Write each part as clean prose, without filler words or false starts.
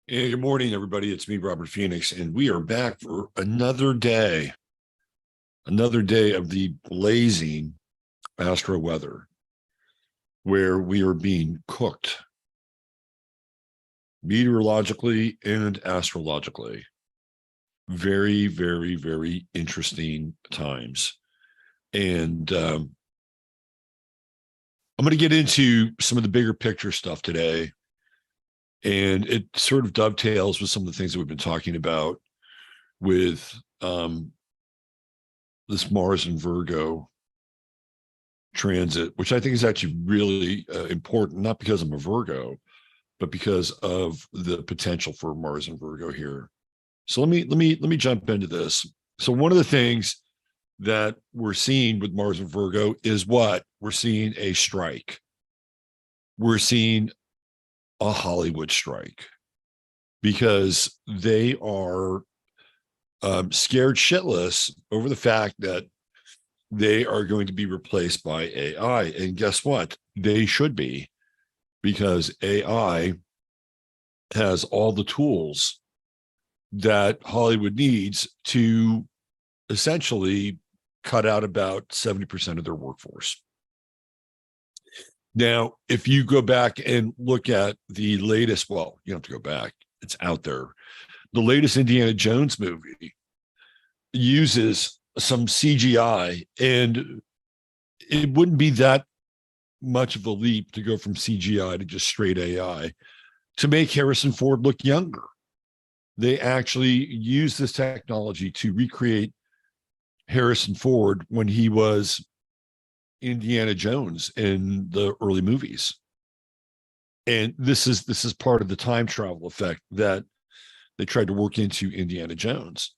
Hey, good morning, everybody. It's me, Robert Phoenix, and we are back for another day of the blazing Astro Weather, where we are being cooked meteorologically and astrologically. Very, very, very interesting times. And I'm going to get into some of the bigger picture stuff today. And it sort of dovetails with some of the things that we've been talking about with this Mars and Virgo transit, which I think is actually really important, not because I'm a Virgo, but because of the potential for Mars and Virgo here. So let me jump into this. So one of the things that we're seeing with Mars and Virgo is what we're seeing: a strike. We're seeing a Hollywood strike because they are scared shitless over the fact that they are going to be replaced by AI. And guess what? They should be, because AI has all the tools that Hollywood needs to essentially cut out about 70% of their workforce. Now, if you go back and look at the latest, well, you don't have to go back, it's out there. The latest Indiana Jones movie uses some CGI, and it wouldn't be that much of a leap to go from CGI to just straight AI to make Harrison Ford look younger. They actually use this technology to recreate Harrison Ford when he was Indiana Jones in the early movies. And this is part of the time travel effect that they tried to work into Indiana Jones.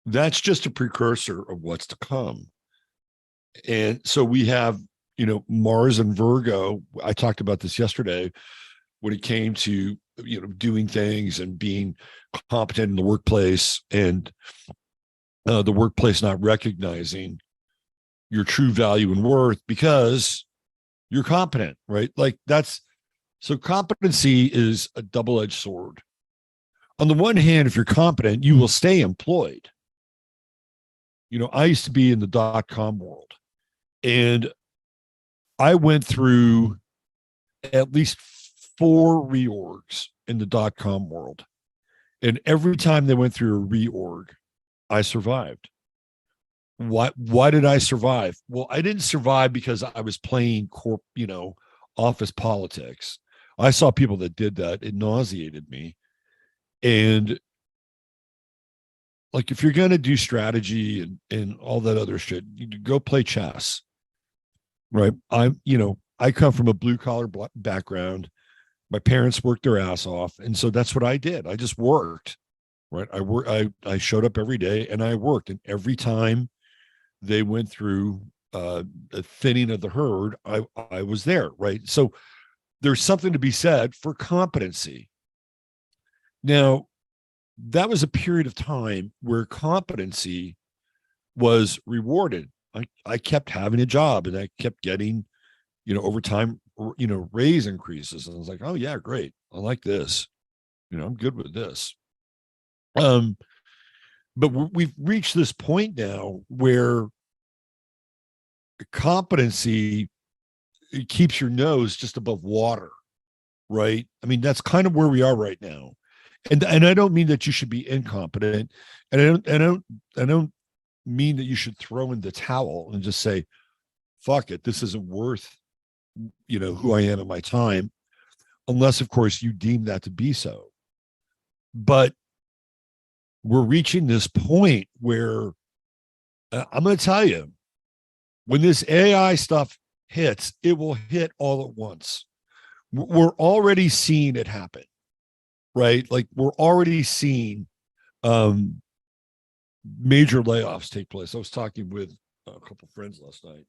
That's just a precursor of what's to come. And so we have, Mars and Virgo. I talked about this yesterday when it came to, doing things and being competent in the workplace, and the workplace not recognizing your true value and worth because you're competent, right? Like so competency is a double-edged sword. On the one hand, if you're competent, you will stay employed. I used to be in the .com world, and I went through at least 4 reorgs in the .com world. And every time they went through a reorg, I survived. Why did I survive? Well, I didn't survive because I was playing office politics. I saw people that did that. It nauseated me. And like, if you're going to do strategy and all that other shit, you go play chess, right? I come from a blue collar background. My parents worked their ass off, and so that's what I did. I just worked, right? I showed up every day and I worked, and every time they went through a thinning of the herd, I was there, right? So there's something to be said for competency. Now, that was a period of time where competency was rewarded. I kept having a job, and I kept getting, over time, raise increases. And I was like, oh yeah, great. I like this. I'm good with this. But we've reached this point now where competency, it keeps your nose just above water, right? I mean, that's kind of where we are right now. And I don't mean that you should be incompetent, and I don't mean that you should throw in the towel and just say, fuck it, this isn't worth, who I am at my time, unless of course you deem that to be so. But we're reaching this point where I'm going to tell you, when this AI stuff hits, it will hit all at once. We're already seeing it happen, right? Like, we're already seeing major layoffs take place. I was talking with a couple of friends last night,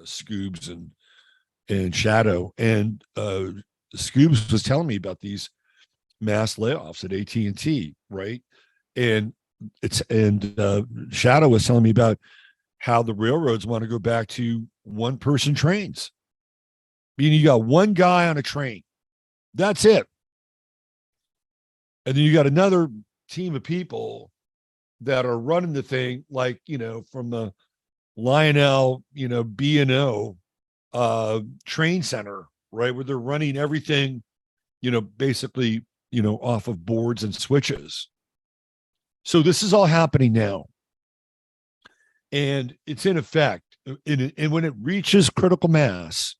Scoobs and Shadow, and Scoobs was telling me about these mass layoffs at AT&T, right? And Shadow was telling me about how the railroads want to go back to one-person trains. Meaning you got one guy on a train. That's it. And then you got another team of people that are running the thing, like, from the Lionel, B&O train center, right? Where they're running everything, basically, off of boards and switches. So this is all happening now. And it's in effect. And when it reaches critical mass,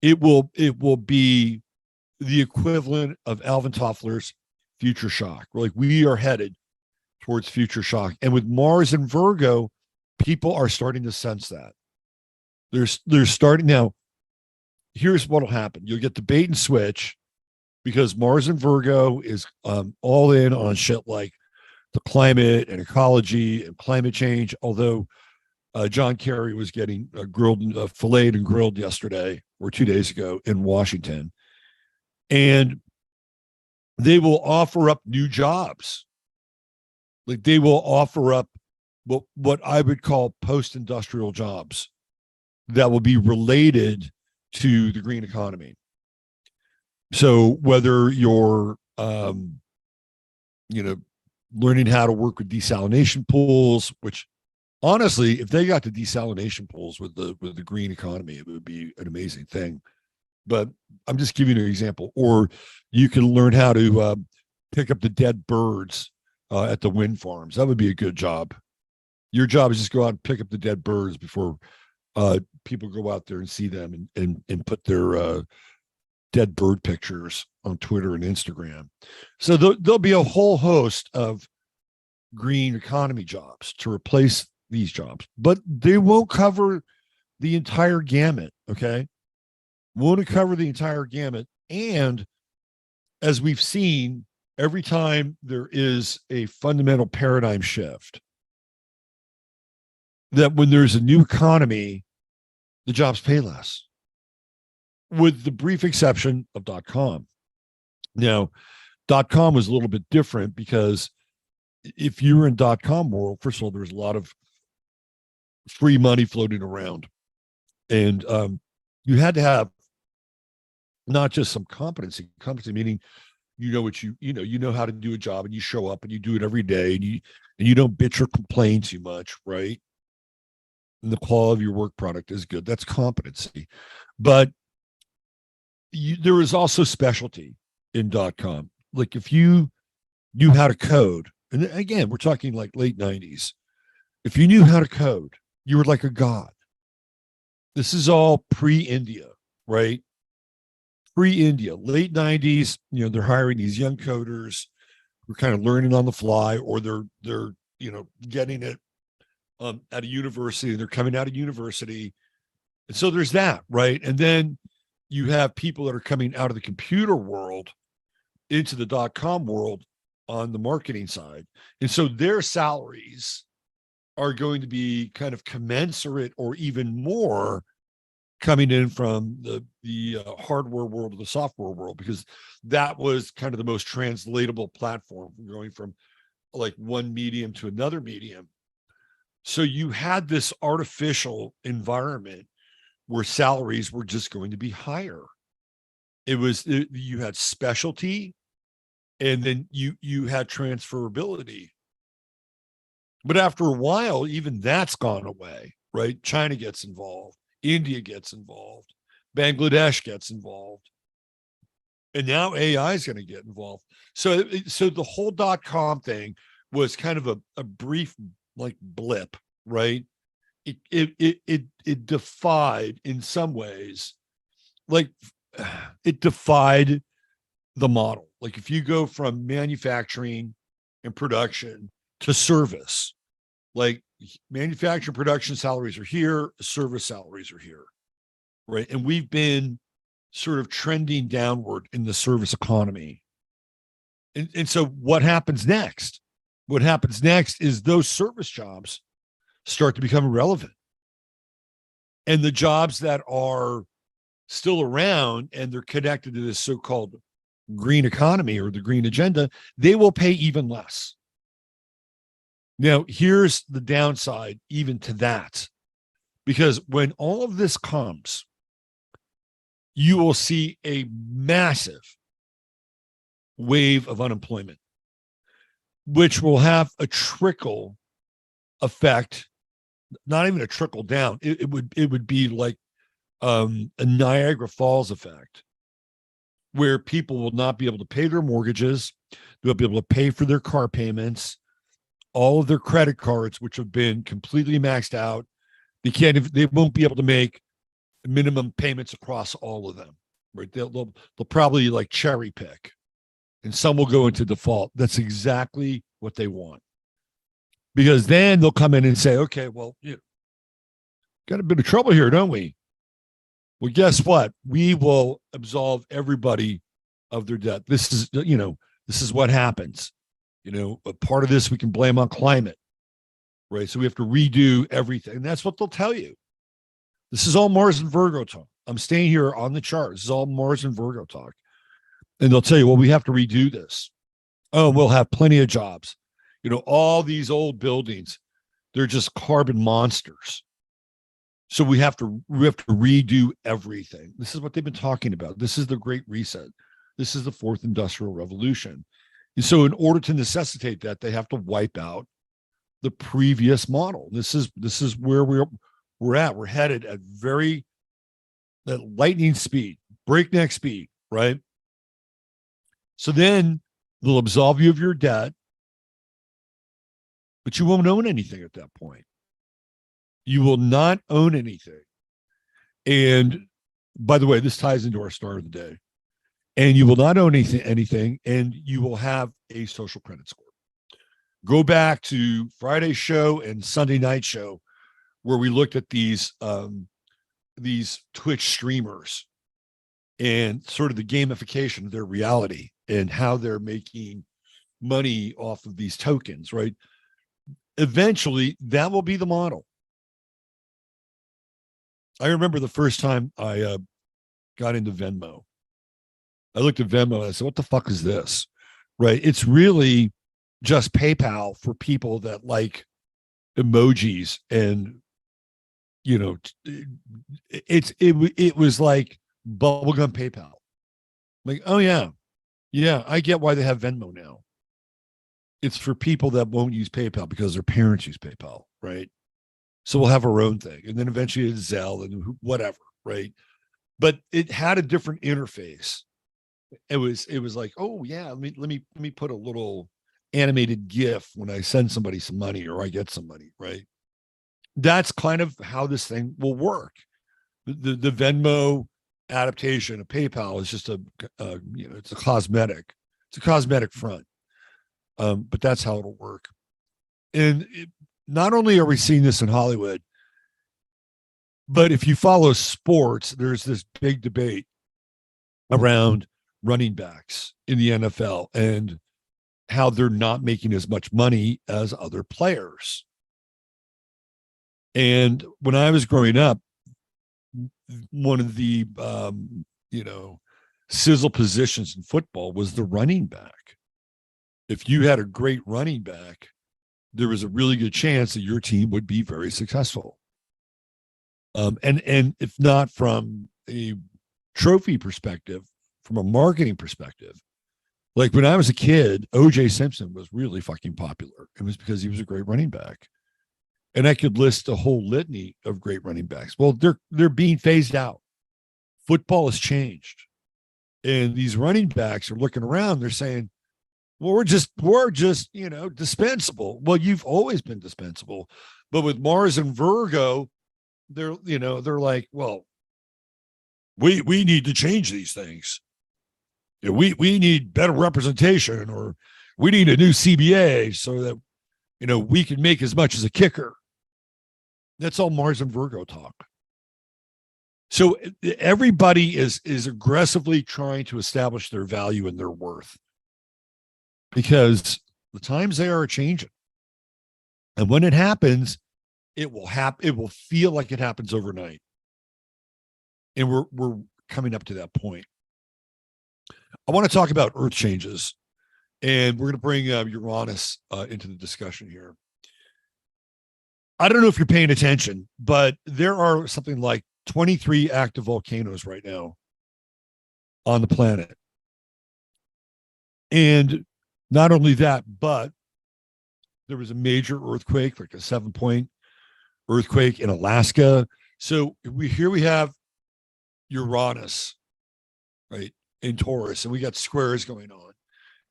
it will be the equivalent of Alvin Toffler's future shock. Like, we are headed towards future shock. And with Mars and Virgo, people are starting to sense that. They're starting now. Here's what'll happen. You'll get the bait and switch because Mars and Virgo is all in on shit like the climate and ecology and climate change. Although John Kerry was getting filleted and grilled yesterday or 2 days ago in Washington. And they will offer up new jobs. Like, they will offer up what I would call post-industrial jobs that will be related to the green economy. So whether you're, learning how to work with desalination pools, which honestly, if they got to desalination pools with the green economy, it would be an amazing thing. But I'm just giving you an example. Or you can learn how to pick up the dead birds at the wind farms. That would be a good job. Your job is just go out and pick up the dead birds before people go out there and see them and put their dead bird pictures on Twitter and Instagram. So there'll be a whole host of green economy jobs to replace these jobs, but they won't cover the entire gamut. Okay. Won't cover the entire gamut. And as we've seen, every time there is a fundamental paradigm shift, that when there's a new economy, the jobs pay less, with the brief exception of .com. Now, .com was a little bit different because if you were in .com world, first of all, there's a lot of free money floating around. And you had to have not just some competency meaning you know how to do a job, and you show up and you do it every day, and you don't bitch or complain too much, right? And the quality of your work product is good. That's competency. But there is also specialty in .com. Like, if you knew how to code, and again, we're talking like late 90s, if you knew how to code, you were like a god. This is all pre-India, right? Pre-India, late 90s, they're hiring these young coders who are kind of learning on the fly, or they're getting it at a university, and they're coming out of university. And so there's that, right? And then you have people that are coming out of the computer world into the .com world on the marketing side. And so their salaries are going to be kind of commensurate or even more coming in from the hardware world to the software world, because that was kind of the most translatable platform, going from like one medium to another medium. So you had this artificial environment where salaries were just going to be higher. You had specialty, and then you had transferability. But after a while, even that's gone away, right? China gets involved, India gets involved, Bangladesh gets involved, and now AI is going to get involved. So the whole .com thing was kind of a brief like blip, right? It defied, in some ways, like it defied the model. Like, if you go from manufacturing and production to service, like manufacturing production salaries are here, service salaries are here, right? And we've been sort of trending downward in the service economy. And so what happens next? What happens next is those service jobs start to become irrelevant. And the jobs that are still around and they're connected to this so-called green economy or the green agenda, they will pay even less. Now, here's the downside even to that, because when all of this comes, you will see a massive wave of unemployment, which will have a trickle effect, not even a trickle down. It would be like a Niagara Falls effect, where people will not be able to pay their mortgages, they'll be able to pay for their car payments, all of their credit cards, which have been completely maxed out. They won't be able to make minimum payments across all of them, right? They'll probably like cherry pick, and some will go into default. That's exactly what they want, because then they'll come in and say, okay, well, got a bit of trouble here, don't we? Well, guess what? We will absolve everybody of their debt. This is what happens. A part of this we can blame on climate, right? So we have to redo everything. And that's what they'll tell you. This is all Mars and Virgo talk. I'm staying here on the chart. This is all Mars and Virgo talk. And they'll tell you, well, we have to redo this. Oh, we'll have plenty of jobs. All these old buildings, they're just carbon monsters. So we have to redo everything. This is what they've been talking about. This is the Great Reset. This is the Fourth Industrial Revolution. And so in order to necessitate that, they have to wipe out the previous model. This is where we're at. We're headed at lightning speed, breakneck speed, right? So then they'll absolve you of your debt, but you won't own anything at that point. You will not own anything. And by the way, this ties into our star of the day. And you will not own anything, and you will have a social credit score. Go back to Friday's show and Sunday night show, where we looked at these Twitch streamers and sort of the gamification of their reality and how they're making money off of these tokens, right? Eventually, that will be the model. I remember the first time I got into Venmo. I looked at Venmo and I said, what the fuck is this? Right? It's really just PayPal for people that like emojis, and it was like bubblegum PayPal. Like, oh yeah, I get why they have Venmo now. It's for people that won't use PayPal because their parents use PayPal, right? So we'll have our own thing, and then eventually it's Zelle and whatever, right? But it had a different interface. It was like, oh yeah, let me put a little animated GIF when I send somebody some money or I get some money, right? That's kind of how this thing will work. The Venmo adaptation of PayPal is just it's a cosmetic. It's a cosmetic front, but that's how it'll work. And not only are we seeing this in Hollywood, but if you follow sports, there's this big debate around running backs in the NFL and how they're not making as much money as other players. And when I was growing up, one of the sizzle positions in football was the running back. If you had a great running back, there was a really good chance that your team would be very successful. And if not from a trophy perspective, from a marketing perspective, like when I was a kid, O.J. Simpson was really fucking popular. It was because he was a great running back. And I could list a whole litany of great running backs. Well, they're being phased out. Football has changed. And these running backs are looking around, they're saying, well, we're just dispensable. Well, you've always been dispensable. But with Mars and Virgo, they're like, well, we need to change these things. We need better representation, or we need a new CBA so that we can make as much as a kicker. That's all Mars and Virgo talk. So everybody is aggressively trying to establish their value and their worth, because the times they are changing. And when it happens, it will feel like it happens overnight. And we're coming up to that point. I want to talk about Earth changes, and we're going to bring Uranus into the discussion here. I don't know if you're paying attention, but there are something like 23 active volcanoes right now on the planet. And not only that, but there was a major earthquake, like a 7-point earthquake in Alaska. So we have Uranus, right, in Taurus, and we got squares going on.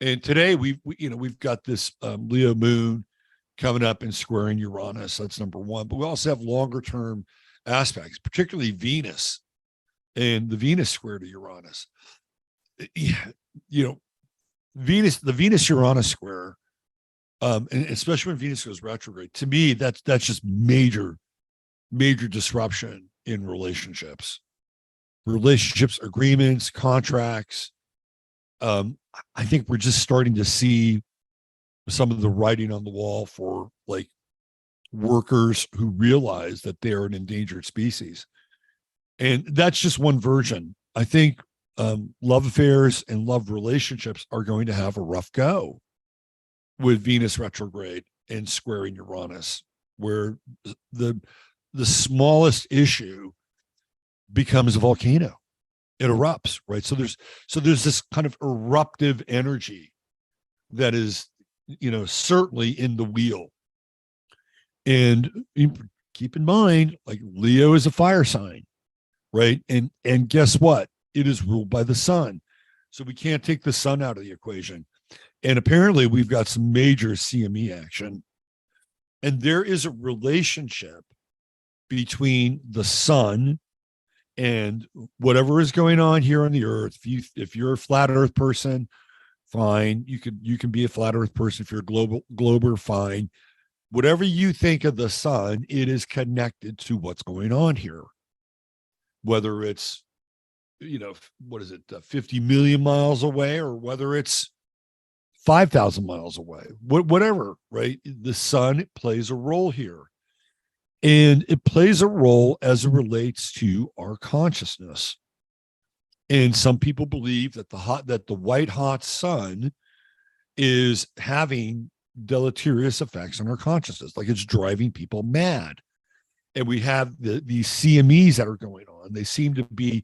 And today we've got this Leo moon coming up and squaring Uranus. That's number one. But we also have longer term aspects, particularly Venus and the Venus square to Uranus. You know, the Venus Uranus square, and especially when Venus goes retrograde, to me, that's just major disruption in relationships, agreements, contracts. I think we're just starting to see some of the writing on the wall for like workers who realize that they're an endangered species. And that's just one version. I think love affairs and love relationships are going to have a rough go with Venus retrograde and squaring Uranus, where the smallest issue becomes a volcano. It erupts, right? So there's this kind of eruptive energy that is, certainly in the wheel. And keep in mind, like Leo is a fire sign, right? And guess what? It is ruled by the sun. So we can't take the sun out of the equation. And apparently we've got some major CME action. And there is a relationship between the sun and whatever is going on here on the earth. If you're a flat earth person, fine. You can be a flat earth person. If you're a glober, fine. Whatever you think of the sun, it is connected to what's going on here. Whether it's, 50 million miles away, or whether it's 5,000 miles away, whatever, right? The sun plays a role here. And it plays a role as it relates to our consciousness. And some people believe that the white hot sun is having deleterious effects on our consciousness, like it's driving people mad. And we have these CMEs that are going on. They seem to be,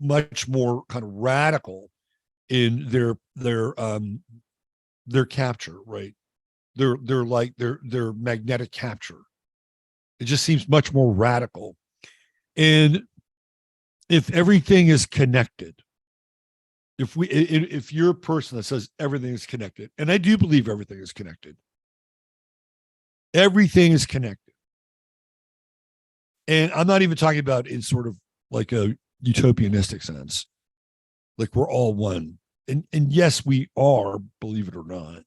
much more kind of radical in their capture, right? Their magnetic capture. It just seems much more radical. And if everything is connected, if you're a person that says everything is connected, and I do believe everything is connected, everything is connected. And I'm not even talking about in sort of like a utopianistic sense, like we're all one. And yes, we are, believe it or not.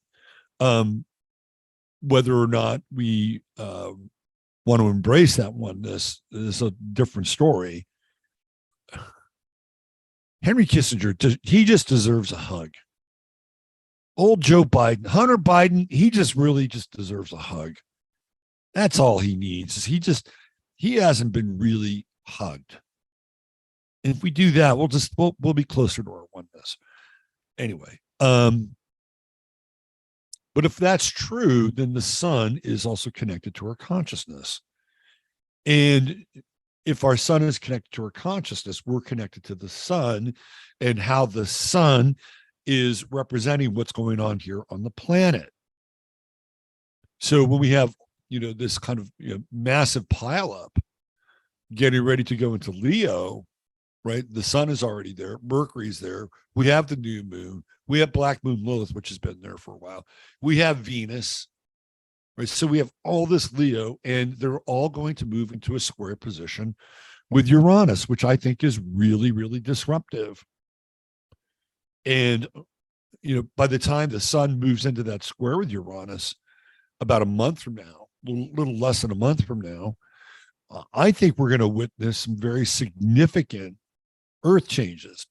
Whether or not we want to embrace that oneness is a different story. Henry Kissinger, he just deserves a hug. Old Joe Biden, Hunter Biden, he just really just deserves a hug. That's all he needs. He hasn't been really hugged. And if we do that, we'll be closer to our oneness. Anyway, but if that's true, then the sun is also connected to our consciousness. And if our sun is connected to our consciousness, we're connected to the sun and how the sun is representing what's going on here on the planet. So when we have, this kind of massive pileup getting ready to go into Leo, right? The sun is already there. Mercury's there. We have the new moon. We have Black Moon Lilith, which has been there for a while. We have Venus, right? So we have all this Leo, and they're all going to move into a square position with Uranus, which I think is really, really disruptive. And, by the time the sun moves into that square with Uranus, about a month from now, a little less than a month from now, I think we're going to witness some very significant earth changes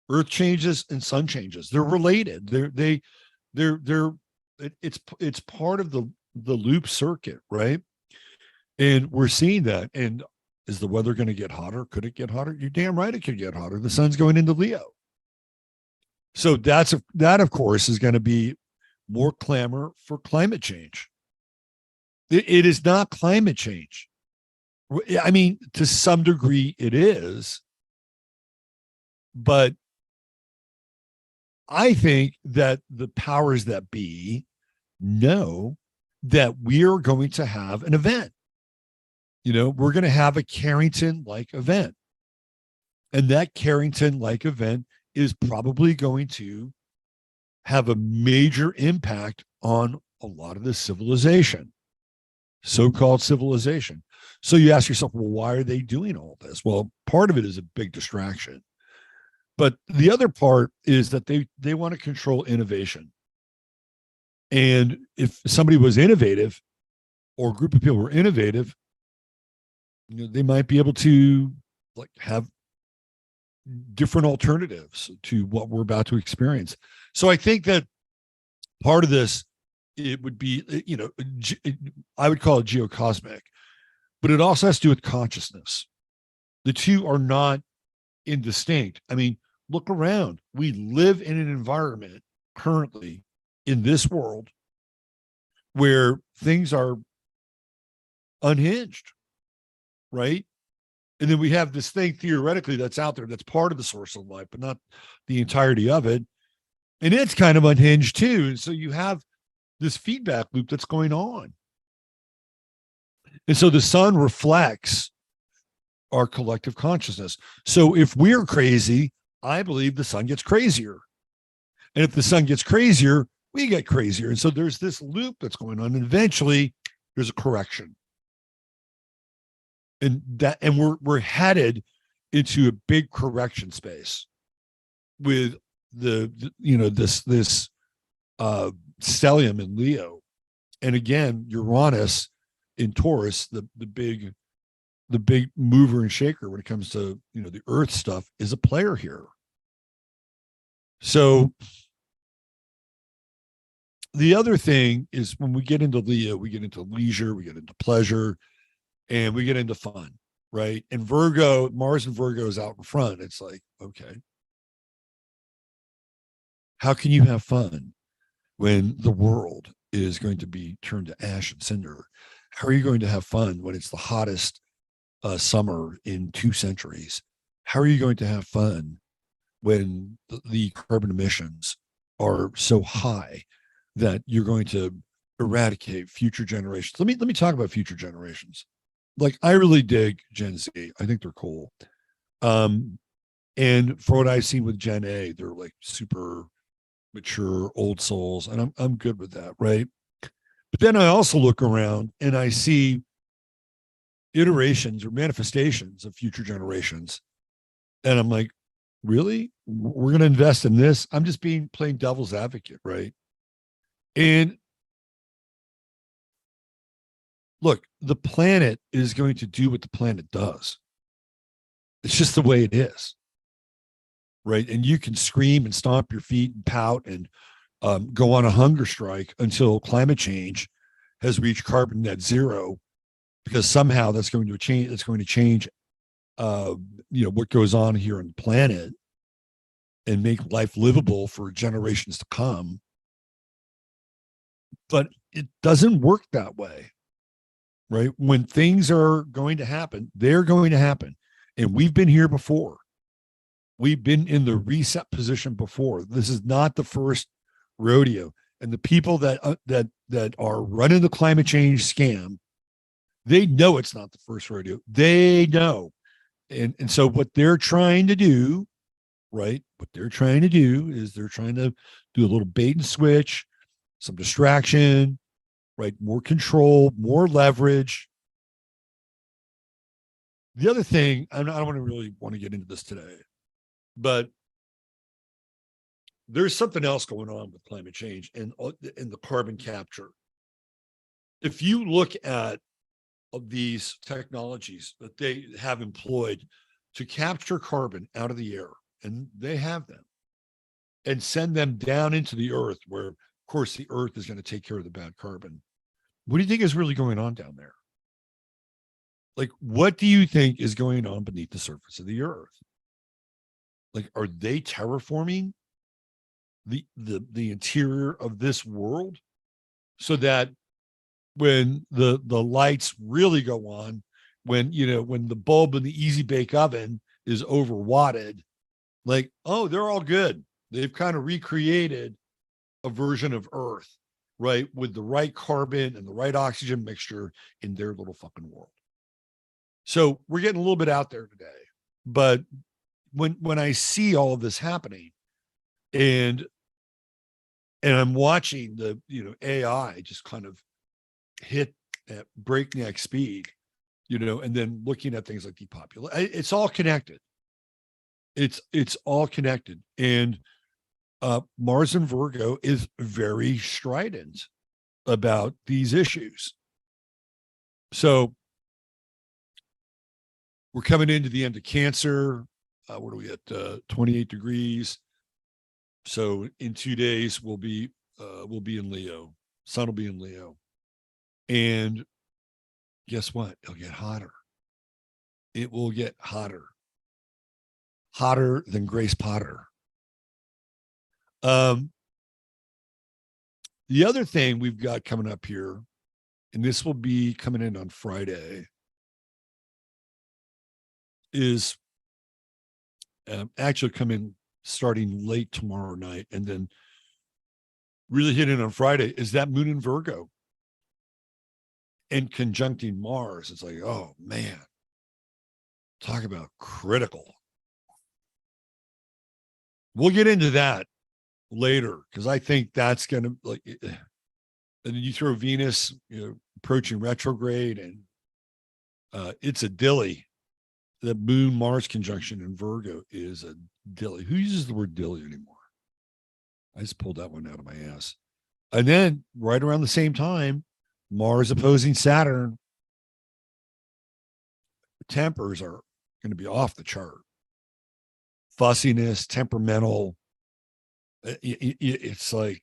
and sun changes. They're related. It's part of the loop circuit, right? And we're seeing that. And is the weather going to get hotter? Could it get hotter? You're damn right it could get hotter. The sun's going into Leo. So that of course is going to be more clamor for climate change. It is not climate change. I mean, to some degree it is, but I think that the powers that be know that we are going to have an event. We're going to have a Carrington-like event. And that Carrington-like event is probably going to have a major impact on a lot of the civilization, so-called civilization. So you ask yourself, well, why are they doing all this? Well, part of it is a big distraction. But the other part is that they want to control innovation. And if somebody was innovative or a group of people were innovative, they might be able to have different alternatives to what we're about to experience. So I think that part of this, it would be, I would call it geocosmic, but it also has to do with consciousness. The two are not indistinct. I mean, look around. We live in an environment currently in this world where things are unhinged, right? And then we have this thing theoretically that's out there that's part of the source of life, but not the entirety of it. And it's kind of unhinged too. And so you have this feedback loop that's going on. And so the sun reflects our collective consciousness. So if we're crazy, I believe the sun gets crazier. And if the sun gets crazier, we get crazier. And so there's this loop that's going on. And eventually there's a correction. And we're headed into a big correction space with this stellium in Leo. And again, Uranus in Taurus, the big mover and shaker when it comes to the earth stuff, is a player here. So the other thing is, when we get into Leo, we get into leisure, we get into pleasure, and we get into fun, right? And Virgo, Mars and Virgo is out in front. It's like, okay, how can you have fun when the world is going to be turned to ash and cinder? How are you going to have fun when it's the hottest summer in 2 centuries? How are you going to have fun when the carbon emissions are so high that you're going to eradicate future generations? Let me talk about future generations. Like, I really dig Gen Z. I think they're cool. And for what I've seen with Gen A, they're like super mature old souls, and I'm good with that, right? But then I also look around and I see iterations or manifestations of future generations, and I'm like, really? We're going to invest in this? I'm just playing devil's advocate, right? And look, the planet is going to do what the planet does. It's just the way it is, right? And you can scream and stomp your feet and pout and go on a hunger strike until climate change has reached carbon net zero, because somehow that's going to change. That's going to change, what goes on here on the planet and make life livable for generations to come. But it doesn't work that way, right? When things are going to happen, they're going to happen. And we've been here before. We've been in the reset position before. This is not the first rodeo. And the people that are running the climate change scam, they know it's not the first rodeo. They know. And so what they're trying to do, right? What they're trying to do is they're trying to do a little bait and switch, some distraction, right? More control, more leverage. The other thing, I don't really want to get into this today, but there's something else going on with climate change and the carbon capture. If you look at these technologies that they have employed to capture carbon out of the air, and they have them, and send them down into the earth, where, of course, the earth is going to take care of the bad carbon. What do you think is really going on down there? Like, what do you think is going on beneath the surface of the earth? Like, are they terraforming the interior of this world so that when the lights really go on, when the bulb in the easy bake oven is overwatted, like, oh, they're all good. They've kind of recreated a version of Earth, right, with the right carbon and the right oxygen mixture in their little fucking world. So we're getting a little bit out there today, but when I see all of this happening, and I'm watching the AI just kind of hit at breakneck speed, and then looking at things like depopulation, it's all connected. It's all connected, and Mars in Virgo is very strident about these issues. So we're coming into the end of Cancer. What are we at? 28 degrees. So in 2 days we'll be in Leo. Sun will be in Leo, and guess what? It'll get hotter. It will get hotter than Grace Potter. The other thing we've got coming up here, and this will be coming in on Friday, is actually come in starting late tomorrow night, and then really hit in on Friday, is that moon in Virgo and conjuncting Mars. It's like, oh man, talk about critical. We'll get into that later, because I think that's going to, like, and then you throw Venus, approaching retrograde, and it's a dilly. The moon Mars conjunction in Virgo is a dilly. Who uses the word dilly anymore? I just pulled that one out of my ass. And then right around the same time, Mars opposing Saturn, tempers are going to be off the chart. Fussiness, temperamental. It's like,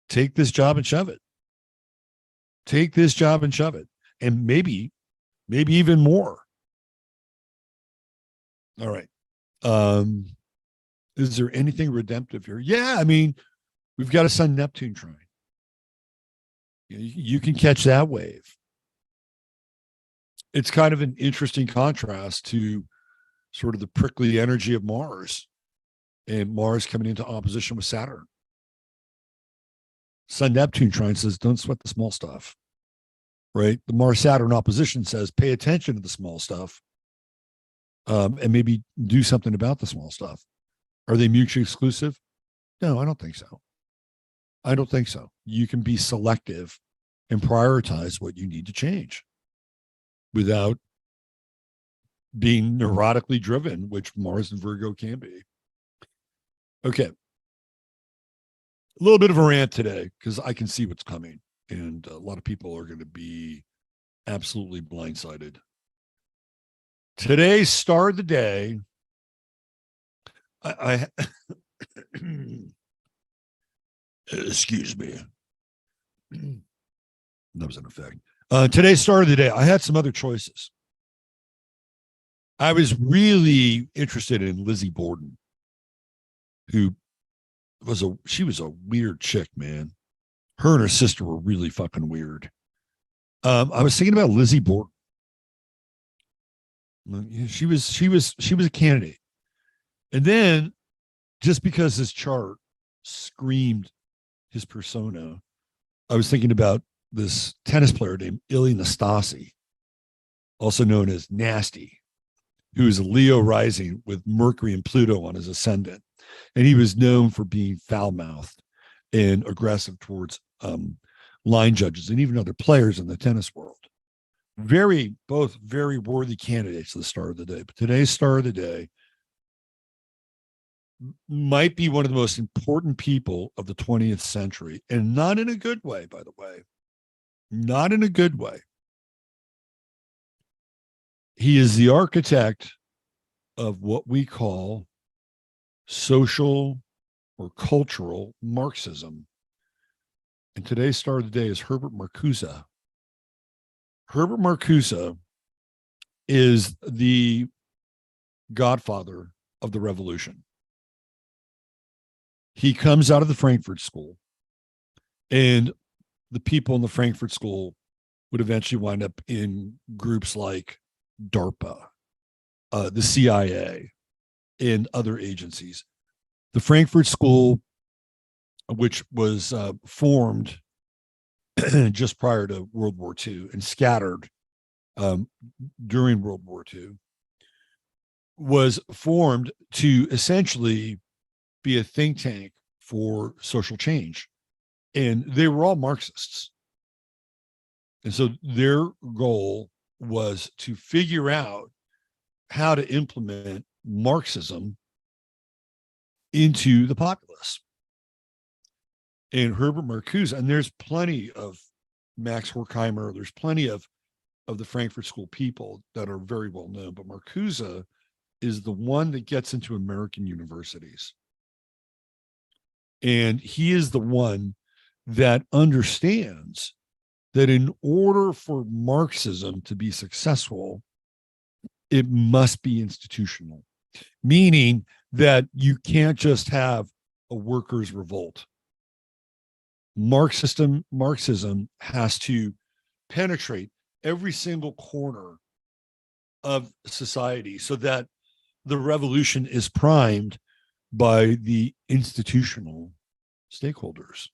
take this job and shove it. Take this job and shove it. And maybe even more. All right. Is there anything redemptive here? Yeah, I mean, we've got a Sun Neptune trine. You can catch that wave. It's kind of an interesting contrast to sort of the prickly energy of Mars, and Mars coming into opposition with Saturn. Sun Neptune trine says, don't sweat the small stuff, right? The Mars Saturn opposition says, pay attention to the small stuff, and maybe do something about the small stuff. Are they mutually exclusive? No, I don't think so. I don't think so. You can be selective and prioritize what you need to change without being neurotically driven, which Mars and Virgo can be. Okay. A little bit of a rant today, because I can see what's coming, and a lot of people are going to be absolutely blindsided. Today's star of the day, I excuse me. That was an effect. Today's star of the day, I had some other choices. I was really interested in Lizzie Borden, who she was a weird chick, man. Her and her sister were really fucking weird. I was thinking about Lizzie Borden. She was a candidate. And then, just because his chart screamed his persona, I was thinking about this tennis player named Ilie Nastase, also known as Nasty, who is a Leo rising with Mercury and Pluto on his ascendant. And he was known for being foul-mouthed and aggressive towards line judges and even other players in the tennis world. Both very worthy candidates for the star of the day. But today's star of the day might be one of the most important people of the 20th century, and not in a good way, by the way. Not in a good way. He is the architect of what we call social or cultural Marxism. And today's star of the day is Herbert Marcuse. Herbert Marcuse is the godfather of the revolution. He comes out of the Frankfurt School, and the people in the Frankfurt School would eventually wind up in groups like DARPA, the CIA, and other agencies. The Frankfurt School, which was formed just prior to World War II and scattered during World War II, was formed to essentially be a think tank for social change. And they were all Marxists. And so their goal was to figure out how to implement Marxism into the populace. And Herbert Marcuse, and there's plenty of Max Horkheimer, there's plenty of the Frankfurt School people that are very well known, but Marcusa is the one that gets into American universities. And he is the one that understands that in order for Marxism to be successful, it must be institutional, meaning that you can't just have a workers' revolt. Marxism has to penetrate every single corner of society so that the revolution is primed by the institutional stakeholders.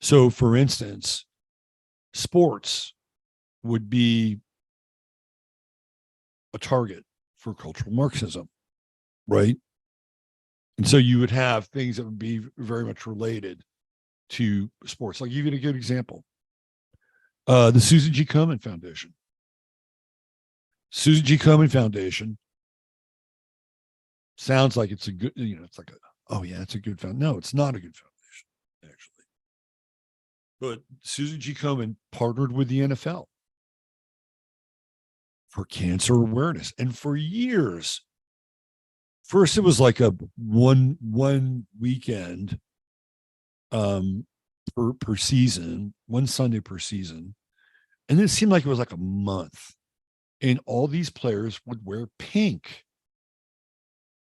So, for instance, sports would be a target for cultural Marxism, right? And so you would have things that would be very much related to sports. I'll give you a good example. The Susan G. Komen Foundation. Susan G. Komen Foundation sounds like it's a good, it's like, it's a good foundation. No, it's not a good foundation, actually. But Susan G. Komen partnered with the NFL for cancer awareness. And for years, first it was like a one weekend per season, one Sunday per season. And it seemed like it was like a month. And all these players would wear pink.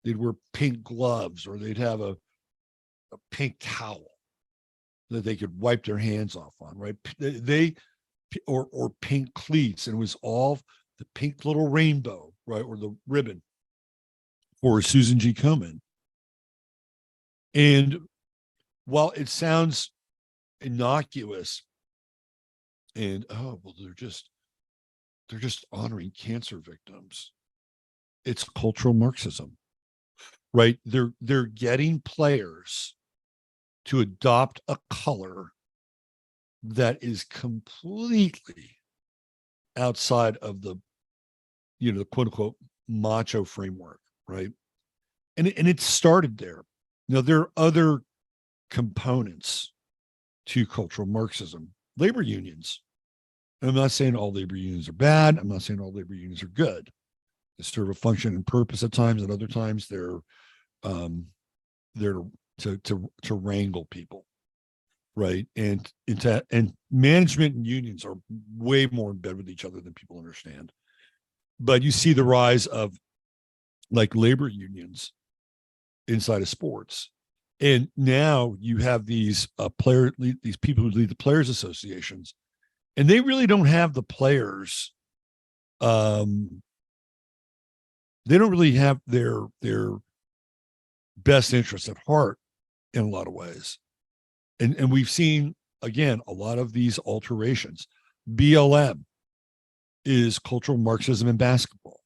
They'd wear pink gloves, or they'd have a pink towel that they could wipe their hands off on, right? Or pink cleats. And it was all the pink little rainbow, right? Or the ribbon for Susan G. Komen. And while it sounds innocuous and they're just honoring cancer victims, it's cultural Marxism, right? They're getting players to adopt a color that is completely outside of the quote unquote macho framework, right? And it started there. There are other components to cultural Marxism. Labor unions. I'm not saying all labor unions are bad. I'm not saying all labor unions are good. They serve a function and purpose at times, and other times they're to wrangle people, right? And management and unions are way more in bed with each other than people understand. But you see the rise of like labor unions inside of sports. And now you have these these people who lead the players associations, and they really don't have the players. They don't really have their best interests at heart in a lot of ways. And we've seen, again, a lot of these alterations. BLM is cultural Marxism in basketball,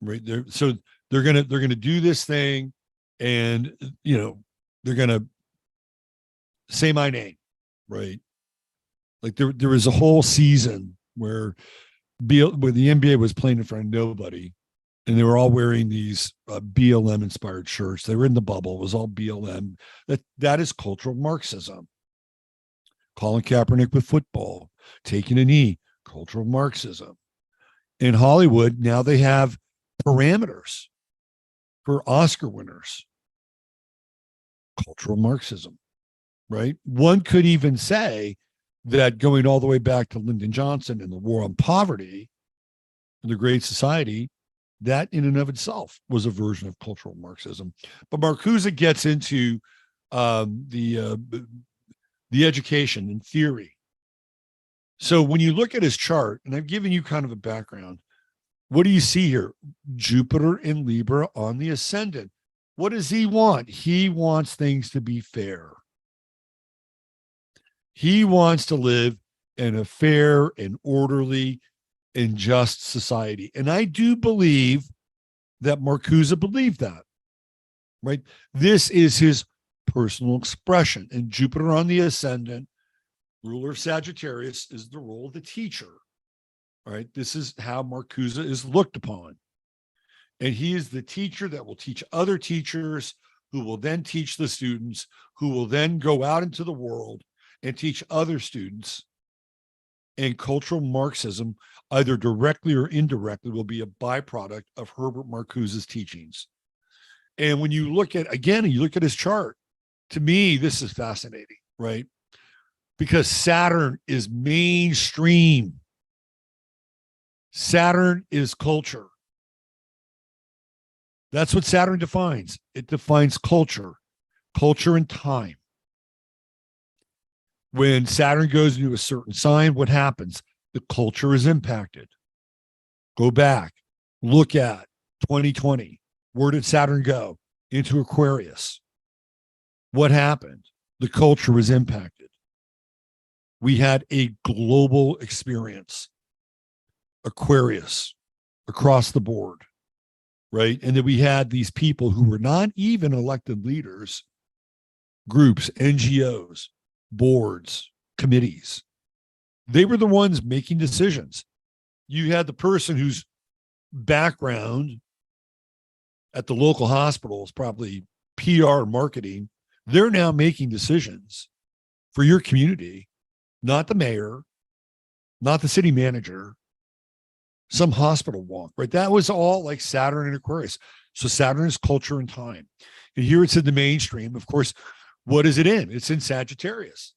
right? So they're gonna do this thing, and they're gonna say my name, right? Like there was a whole season where the NBA was playing in front of nobody, and they were all wearing these BLM inspired shirts. They were in the bubble. It was all BLM. That is cultural Marxism. Colin Kaepernick with football, taking a knee, cultural Marxism. In Hollywood, now they have parameters for Oscar winners. Cultural Marxism, right? One could even say that going all the way back to Lyndon Johnson and the war on poverty and the Great Society, that in and of itself was a version of cultural Marxism. But Marcusa gets into the education and theory. So when you look at his chart, and I've given you kind of a background, what do you see here? Jupiter in Libra on the ascendant. What does he want? He wants things to be fair. He wants to live in a fair and orderly and just society. And I do believe that Marcusa believed that, right? This is his personal expression. And Jupiter on the ascendant, ruler of Sagittarius, is the role of the teacher, right? This is how Marcusa is looked upon. And he is the teacher that will teach other teachers, who will then teach the students, who will then go out into the world and teach other students. And cultural Marxism, either directly or indirectly, will be a byproduct of Herbert Marcuse's teachings. And when you look at, again, you look at his chart, to me, this is fascinating, right? Because Saturn is mainstream. Saturn is culture. That's what Saturn defines. It defines culture and time. When Saturn goes into a certain sign, what happens? The culture is impacted. Go back, look at 2020. Where did Saturn go? Into Aquarius. What happened? The culture was impacted. We had a global experience. Aquarius, across the board, right? And then we had these people who were not even elected leaders, groups, NGOs, boards, committees. They were the ones making decisions. You had the person whose background at the local hospital is probably PR marketing. They're now making decisions for your community, not the mayor, not the city manager, some hospital wonk, right? That was all like Saturn and Aquarius. So Saturn is culture and time. And here it's in the mainstream. Of course, what is it in? It's in Sagittarius.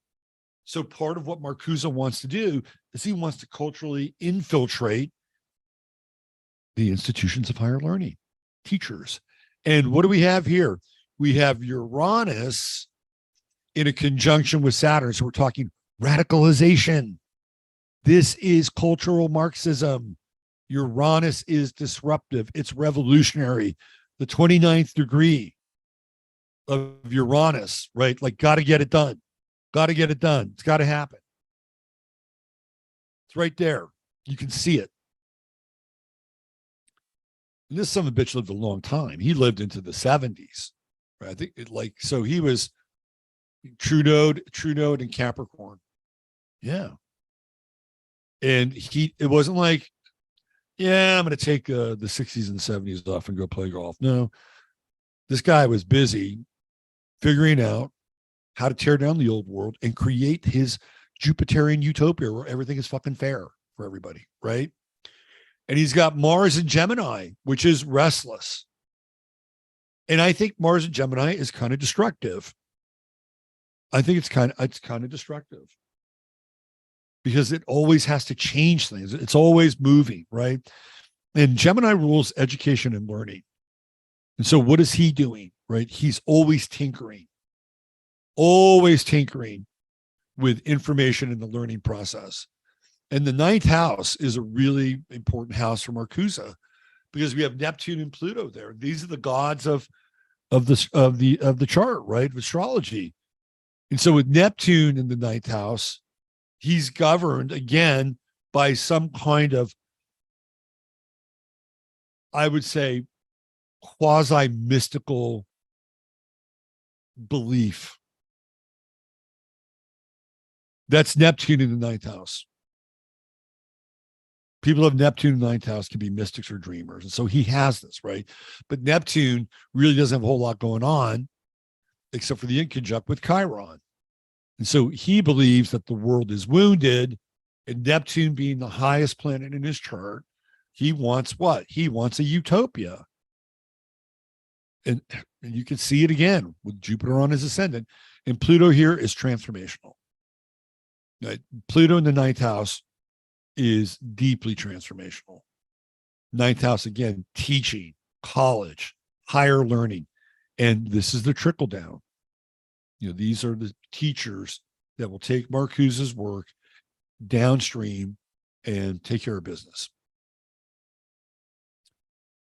So part of what Marcusa wants to do is he wants to culturally infiltrate the institutions of higher learning, teachers. And what do we have here? We have Uranus in a conjunction with Saturn. So we're talking radicalization. This is cultural Marxism. Uranus is disruptive. It's revolutionary. The 29th degree of Uranus, right? Like, got to get it done. Got to get it done. It's got to happen. It's right there. You can see it. And this son of a bitch lived a long time. He lived into the 70s. Right? I think so he was true node in Capricorn. Yeah. And it wasn't like, yeah, I'm going to take the 60s and 70s off and go play golf. No, this guy was busy figuring out how to tear down the old world and create his Jupiterian utopia where everything is fucking fair for everybody, right? And he's got Mars in Gemini, which is restless. And I think Mars in Gemini is kind of destructive. I think it's kind of destructive because it always has to change things. It's always moving, right? And Gemini rules education and learning. And so what is he doing, right? He's always tinkering with information in the learning process. And the 9th house is a really important house for Marcusa because we have Neptune and Pluto there. These are the gods of the chart, right? Of astrology. And so with Neptune in the 9th house, he's governed again by some kind of, I would say, quasi-mystical belief. That's Neptune in the 9th house. People of Neptune in the 9th house can be mystics or dreamers. And so he has this, right? But Neptune really doesn't have a whole lot going on except for the inconjunct with Chiron. And so he believes that the world is wounded, and Neptune being the highest planet in his chart, he wants what? He wants a utopia. And you can see it again with Jupiter on his ascendant. And Pluto here is transformational. Right? Pluto in the 9th house is deeply transformational. 9th house, again, teaching, college, higher learning. And this is the trickle down. You know, these are the teachers that will take Marcuse's work downstream and take care of business.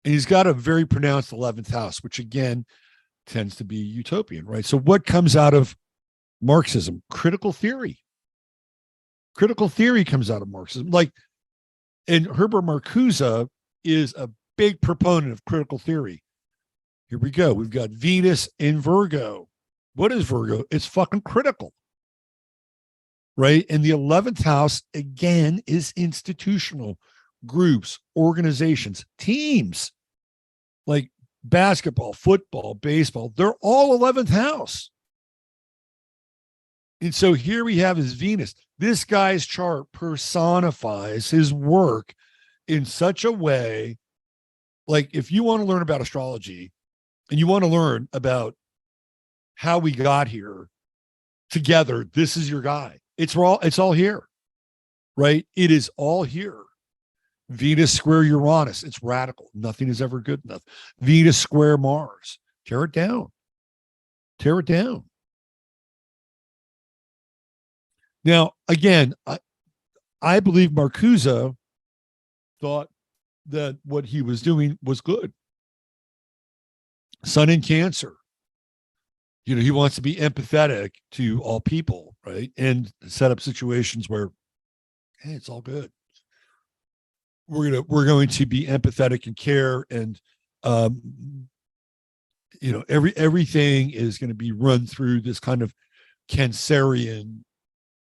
And he's got a very pronounced 11th house, which again tends to be utopian, right? So what comes out of Marxism? Critical theory. Critical theory comes out of Marxism. Like, and Herbert Marcusa is a big proponent of critical theory. Here we go. We've got Venus in Virgo. What is Virgo? It's fucking critical, right? And the 11th house, again, is institutional groups, organizations, teams, like basketball, football, baseball. They're all 11th house. And so here we have his Venus. This guy's chart personifies his work in such a way, like if you want to learn about astrology and you want to learn about how we got here together, this is your guy. It's all here, right? It is all here. Venus square Uranus. It's radical. Nothing is ever good enough. Venus square Mars. Tear it down. Tear it down. Now, again, I believe Marcusa thought that what he was doing was good. Sun in Cancer. You know, he wants to be empathetic to all people, right? And set up situations where, hey, it's all good. We're going to be empathetic and care, and you know, everything is going to be run through this kind of Cancerian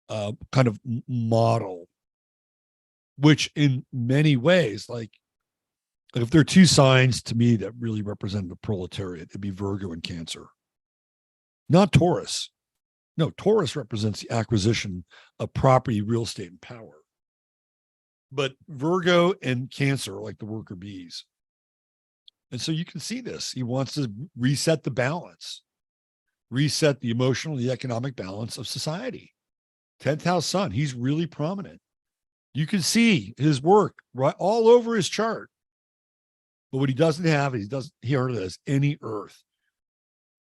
kind of model, which in many ways, like if there are two signs to me that really represent the proletariat, it'd be Virgo and Cancer, not Taurus. No, Taurus represents the acquisition of property, real estate, and power. But Virgo and Cancer are like the worker bees. And so you can see this. He wants to reset the balance, reset the emotional, the economic balance of society. 10th house sun, he's really prominent. You can see his work right all over his chart. But what he doesn't have, here it is, any earth.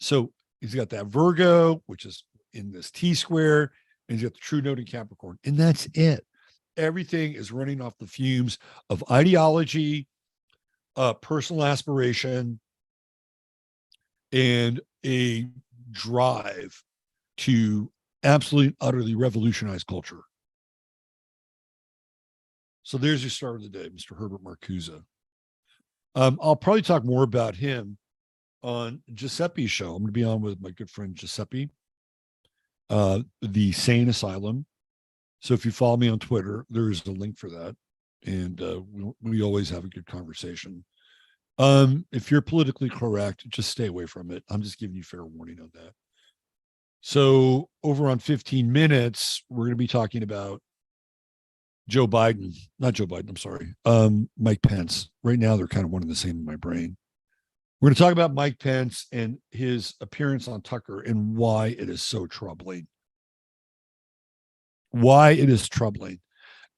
So he's got that Virgo, which is in this T square, and he's got the true node in Capricorn. And that's it. Everything is running off the fumes of ideology, personal aspiration, and a drive to absolutely, utterly revolutionize culture. So there's your start of the day, Mr. Herbert Marcusa. I'll probably talk more about him on Giuseppe's show. I'm going to be on with my good friend Giuseppe, the Sane Asylum. So if you follow me on Twitter, there is a link for that. And we always have a good conversation. If you're politically correct, just stay away from it. I'm just giving you fair warning on that. So over on 15 minutes, we're going to be talking about Mike Pence. Right now, they're kind of one and the same in my brain. We're going to talk about Mike Pence and his appearance on Tucker and why it is so troubling. Why it is troubling.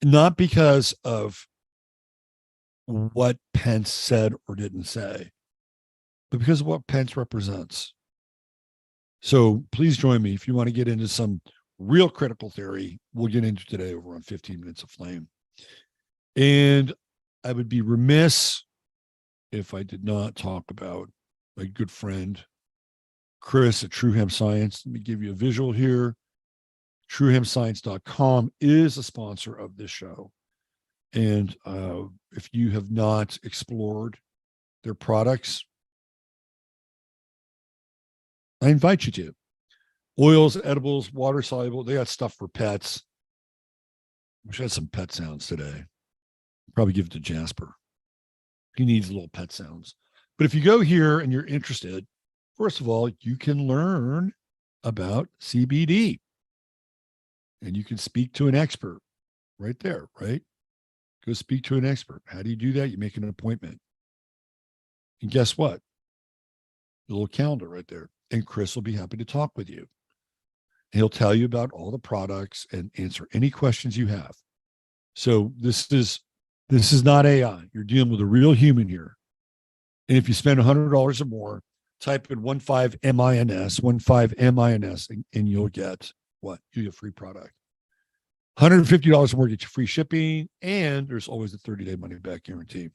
Not because of what Pence said or didn't say, but because of what Pence represents. So please join me if you want to get into some real critical theory. We'll get into today over on 15 Minutes of Flame. And I would be remiss if I did not talk about my good friend, Chris at True Hemp Science. Let me give you a visual here. TrueHempScience.com is a sponsor of this show. And if you have not explored their products, I invite you to. Oils, edibles, water soluble. They got stuff for pets. Wish I had some pet sounds today. Probably give it to Jasper. He needs little pet sounds. But if you go here and you're interested, first of all, you can learn about CBD. And you can speak to an expert right there, right? Go speak to an expert. How do you do that? You make an appointment. And guess what? A little calendar right there. And Chris will be happy to talk with you. He'll tell you about all the products and answer any questions you have. So this is not AI. You're dealing with a real human here. And if you spend $100 or more, type in 15MINS, and you'll get what? You get a free product. $150 or more get you free shipping, and there's always a 30-day money-back guarantee.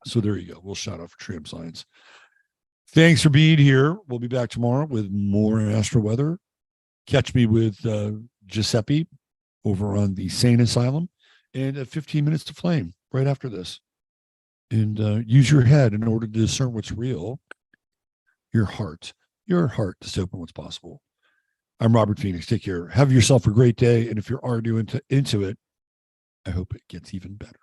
So there you go. We'll shout out for True Hemp Science. Thanks for being here. We'll be back tomorrow with more Astro Weather. Catch me with Giuseppe over on the Sane Asylum and 15 Minutes to Flame right after this. And use your head in order to discern what's real. Your heart to open what's possible. I'm Robert Phoenix. Take care. Have yourself a great day. And if you're already into it, I hope it gets even better.